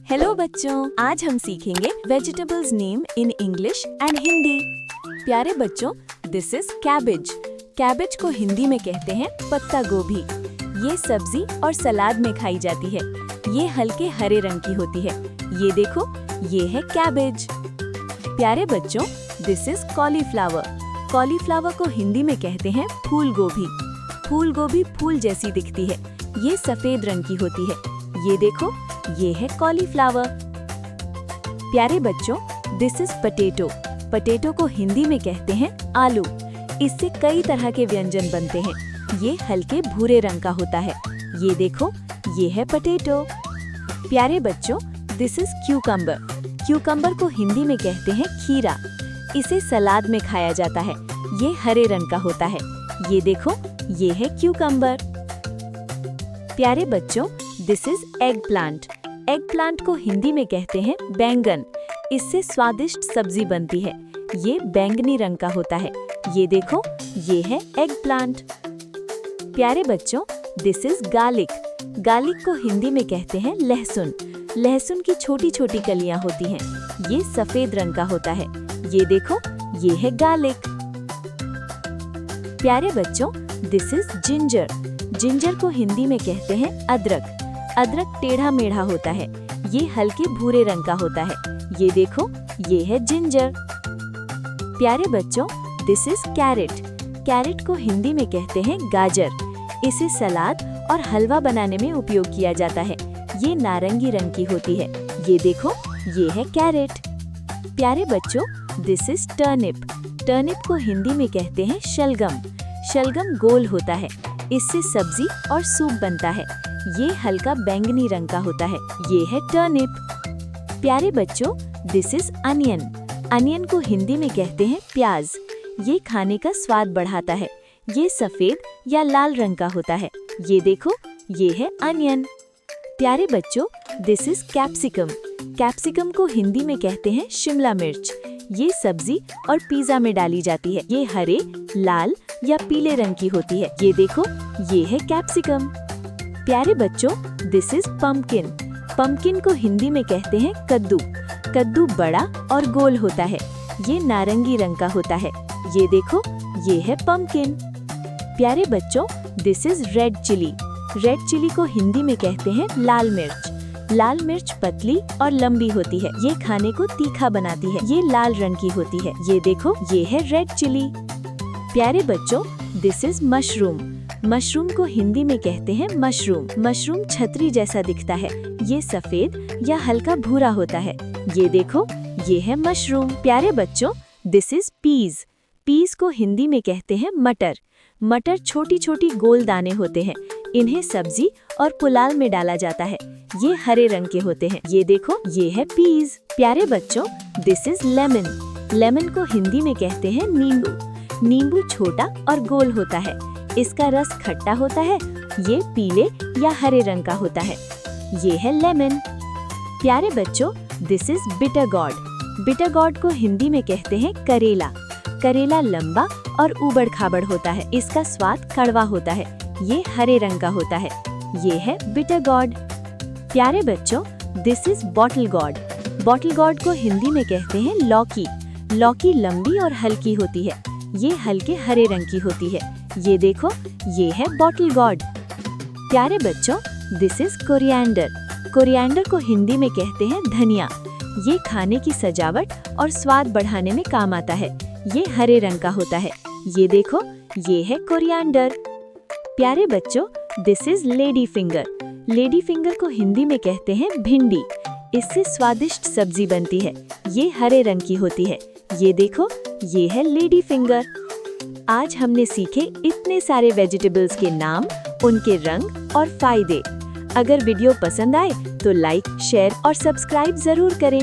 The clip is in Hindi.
हेलो बच्चों, आज हम सीखेंगे vegetables name in English and Hindi. प्यारे बच्चों, दिस इज कैबेज। कैबेज को हिंदी में कहते हैं पत्ता गोभी। ये सब्जी और सलाद में खाई जाती है। ये हल्के हरे रंग की होती है। ये देखो, ये है कैबेज। प्यारे बच्चों, दिस इज कॉलीफ्लावर। कॉलीफ्लावर को हिंदी में कहते हैं फूल गोभी। फूल गोभी फूल जैसी दिखती है। ये सफेद रंग की होती है। ये देखो, ये है कॉलीफ्लावर। प्यारे बच्चों, दिस इज पटेटो। पटेटो को हिंदी में कहते हैं आलू। इससे कई तरह के व्यंजन बनते हैं। ये हल्के भूरे रंग का होता है। ये देखो, ये है पटेटो। प्यारे बच्चों, दिस इज क्यूकम्बर। क्यूकम्बर को हिंदी में कहते हैं खीरा। इसे सलाद में खाया जाता है। ये हरे रंग का होता है। ये देखो, ये है क्यूकम्बर। प्यारे बच्चों, this is egg plant. Egg plant को हिंदी में कहते हैं बैंगन। इससे स्वादिष्ट सब्जी बनती है। ये बैंगनी रंग का होता है। ये देखो, ये है एग प्लांट। प्यारे बच्चों, दिस इज गार्लिक। गार्लिक को हिंदी में कहते हैं लहसुन। लहसुन की छोटी छोटी कलियां होती हैं। ये सफेद रंग का होता है। ये देखो, ये है गार्लिक। प्यारे बच्चों, दिस इज जिंजर। जिंजर को हिंदी में कहते हैं अदरक। अदरक टेढ़ा मेढ़ा होता है। ये हल्के भूरे रंग का होता है। ये देखो, ये है जिंजर। प्यारे बच्चों, दिस इज कैरेट। कैरेट को हिंदी में कहते हैं गाजर। इसे सलाद और हलवा बनाने में उपयोग किया जाता है। ये नारंगी रंग की होती है। ये देखो, ये है कैरेट। प्यारे बच्चों, दिस इज टर्निप। टर्निप को हिंदी में कहते हैं शलगम। शलगम गोल होता है। इससे सब्जी और सूप बनता है। ये हल्का बैंगनी रंग का होता है। ये है टर्निप। प्यारे बच्चों, दिस इज अनियन। अनियन को हिंदी में कहते हैं प्याज। ये खाने का स्वाद बढ़ाता है। ये सफेद या लाल रंग का होता है। ये देखो, ये है अनियन। प्यारे बच्चों, दिस इज कैप्सिकम। कैप्सिकम को हिंदी में कहते हैं शिमला मिर्च। ये सब्जी और पिज्जा में डाली जाती है। ये हरे, लाल या पीले रंग की होती है। ये देखो, ये है कैप्सिकम। प्यारे बच्चों, दिस इज पम्पकिन। पम्पकिन को हिंदी में कहते हैं कद्दू। कद्दू बड़ा और गोल होता है। ये नारंगी रंग का होता है। ये देखो, ये है पम्पकिन। प्यारे बच्चों, this is red chilli. Red chilli को हिंदी में कहते हैं लाल मिर्च। लाल मिर्च पतली और लंबी होती है। ये खाने को तीखा बनाती है। ये लाल रंग की होती है। ये देखो, ये है रेड चिली। प्यारे बच्चों, दिस इज मशरूम। मशरूम को हिंदी में कहते हैं मशरूम। मशरूम छतरी जैसा दिखता है। ये सफेद या हल्का भूरा होता है। ये देखो, ये है मशरूम। प्यारे बच्चों, दिस इज पीज। पीज को हिंदी में कहते हैं मटर। मटर छोटी छोटी गोल दाने होते हैं। इन्हें सब्जी और पुलाव में डाला जाता है। ये हरे रंग के होते हैं। ये देखो, ये है पीज। प्यारे बच्चों, दिस इज लेमन। लेमन को हिंदी में कहते हैं नींबू। नींबू छोटा और गोल होता है। इसका रस खट्टा होता है। ये पीले या हरे रंग का होता है। ये है लेमन। प्यारे बच्चों, this is bitter gourd. Bitter gourd को हिंदी में कहते हैं करेला। करेला लंबा और ऊबड़ खाबड़ होता है। इसका स्वाद कड़वा होता है। ये हरे रंग का होता है। ये है बिटर गॉर्ड। प्यारे बच्चों, this is bottle gourd. Bottle gourd को हिंदी में कहते हैं लौकी। लौकी लंबी और हल्की होती है। ये हल्के हरे रंग की होती है। ये देखो, ये है बॉटल गॉर्ड। प्यारे बच्चों, दिस इज कोरिएंडर। कोरिएंडर को हिंदी में कहते हैं धनिया। ये खाने की सजावट और स्वाद बढ़ाने में काम आता है। ये हरे रंग का होता है। ये देखो, ये है कोरिएंडर। प्यारे बच्चों, this is lady finger. Lady finger को हिंदी में कहते हैं भिंडी। इससे स्वादिष्ट सब्जी बनती है। ये हरे रंग की होती है। ये देखो, ये है लेडी फिंगर। आज हमने सीखे इतने सारे वेजिटेबल्स के नाम, उनके रंग और फायदे। अगर वीडियो पसंद आए तो लाइक, शेयर और सब्सक्राइब जरूर करें।